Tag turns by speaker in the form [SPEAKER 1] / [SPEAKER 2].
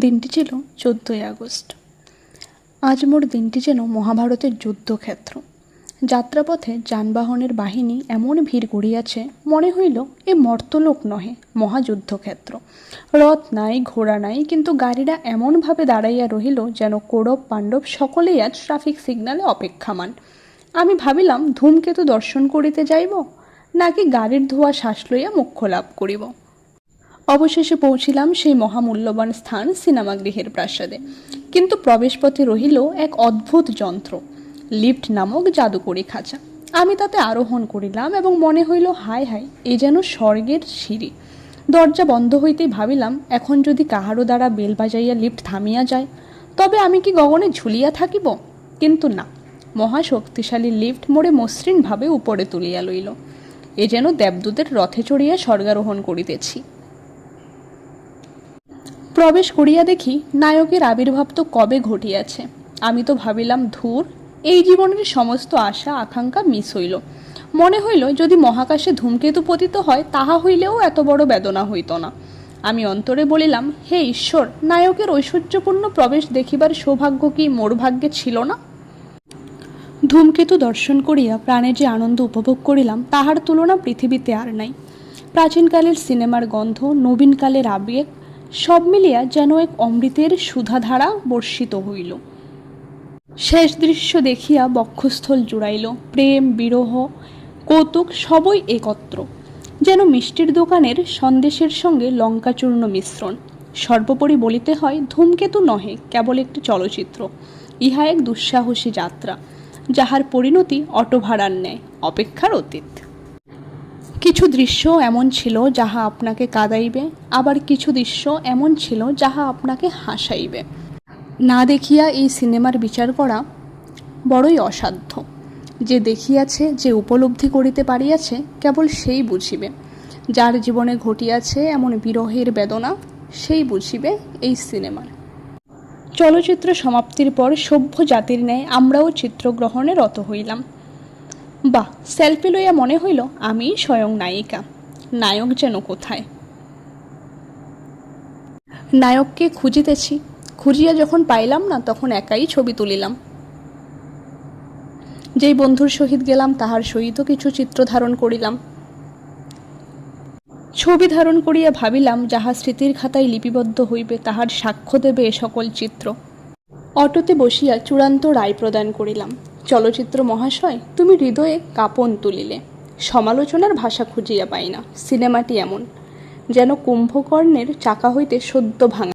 [SPEAKER 1] দিনটি ছিল 14ই আগস্ট। আজ মোর দিনটি যেন মহাভারতের যুদ্ধক্ষেত্র। যাত্রাপথে যানবাহনের বাহিনী এমন ভিড় করিয়াছে, মনে হইল এ মর্তলোক নহে, মহাযুদ্ধক্ষেত্র। রথ নাই, ঘোড়া নাই, কিন্তু গাড়িরা এমনভাবে দাঁড়াইয়া রহিল যেন কৌরব পাণ্ডব সকলেই আজ ট্রাফিক সিগন্যালে অপেক্ষামান। আমি ভাবিলাম ধূমকেতু দর্শন করিতে যাইব, নাকি গাড়ির ধোয়া শ্বাস লইয়া মোক্ষ লাভ করিব। অবশেষে পৌঁছিলাম সেই মহামূল্যবান স্থান সিনেমাগৃহের প্রাসাদে। কিন্তু প্রবেশপথে রহিল এক অদ্ভুত যন্ত্র, লিফট নামক জাদুকরি খাঁচা। আমি তাতে আরোহণ করিলাম এবং মনে হইল হায় হায়, এ যেন স্বর্গের সিঁড়ি। দরজা বন্ধ হইতেই ভাবিলাম, এখন যদি কাহারও দ্বারা বেল বাজাইয়া লিফট থামিয়া যায়, তবে আমি কি গগনে ঝুলিয়া থাকিব? কিন্তু না, মহাশক্তিশালী লিফট মোড়ে মসৃণভাবে উপরে তুলিয়া লইল। এ যেন দেবদূতের রথে চড়িয়া স্বর্গারোহণ করিতেছি। প্রবেশ করিয়া দেখি নায়কের আবির্ভাব তো কবে ঘটিয়াছে। আমি তো ভাবিলাম ধুর, এই জীবনের সমস্ত আশা আকাঙ্ক্ষা মিস হইল। মনে হইল যদি মহাকাশে ধূমকেতু পতিত হয়, তাহা হইলেও এত বড় বেদনা হইত না। আমি অন্তরে বলিলাম, হে ঈশ্বর, নায়কের ঐশ্বর্যপূর্ণ প্রবেশ দেখিবার সৌভাগ্য কি মোর ভাগ্যে ছিল না? ধূমকেতু দর্শন করিয়া প্রাণে যে আনন্দ উপভোগ করিলাম, তাহার তুলনা পৃথিবীতে আর নাই। প্রাচীনকালের সিনেমার গন্ধ, নবীনকালের আবেগ, সব মিলিয়া যেন এক অমৃতের সুধাধারা বর্ষিত হইল। শেষ দৃশ্য দেখিয়া বক্ষস্থল জুড়াইল। প্রেম, বিরহ, কৌতুক সবই একত্র, যেন মিষ্টির দোকানের সন্দেশের সঙ্গে লঙ্কাচূর্ণ মিশ্রণ। সর্বোপরি বলিতে হয়, ধূমকেতু নহে কেবল একটি চলচ্চিত্র, ইহা এক দুঃসাহসী যাত্রা, যাহার পরিণতি অটো ভাড়ার ন্যায়, অপেক্ষার অতীত। কিছু দৃশ্য এমন ছিল যাহা আপনাকে কাঁদাইবে, আবার কিছু দৃশ্য এমন ছিল যাহা আপনাকে হাসাইবে। না দেখিয়া এই সিনেমার বিচার করা বড়ই অসাধ্য। যে দেখিয়াছে, যে উপলব্ধি করিতে পারিয়াছে, কেবল সেই বুঝিবে। যার জীবনে ঘটিয়াছে এমন বিরহের বেদনা, সেই বুঝিবে এই সিনেমার। চলচ্চিত্র সমাপ্তির পর সভ্য জাতির ন্যায় আমরাও চিত্রগ্রহণে রত হইলাম। বাহ, সেলফি লইয়া মনে হইল আমি স্বয়ং নায়িকা, নায়ক যেন কোথায়। নায়ককে খুঁজিতেছি, খুঁজিয়া যখন পাইলাম না, তখন একাই ছবি তুলিলাম। যেই বন্ধুর সহিত গেলাম, তাহার সহিত কিছু চিত্র ধারণ করিলাম। ছবি ধারণ করিয়া ভাবিলাম, যাহা স্মৃতির খাতায় লিপিবদ্ধ হইবে, তাহার সাক্ষ্য দেবে এ সকল চিত্র। অটোতে বসিয়া চূড়ান্ত রায় প্রদান করিলাম। চলচ্চিত্র মহাশয়, তুমি হৃদয়ে কাঁপন তুলিলে। সমালোচনার ভাষা খুঁজিয়া পাই না। সিনেমাটি এমন, যেন কুম্ভকর্ণের চাকা হইতে সদ্য ভাঙা।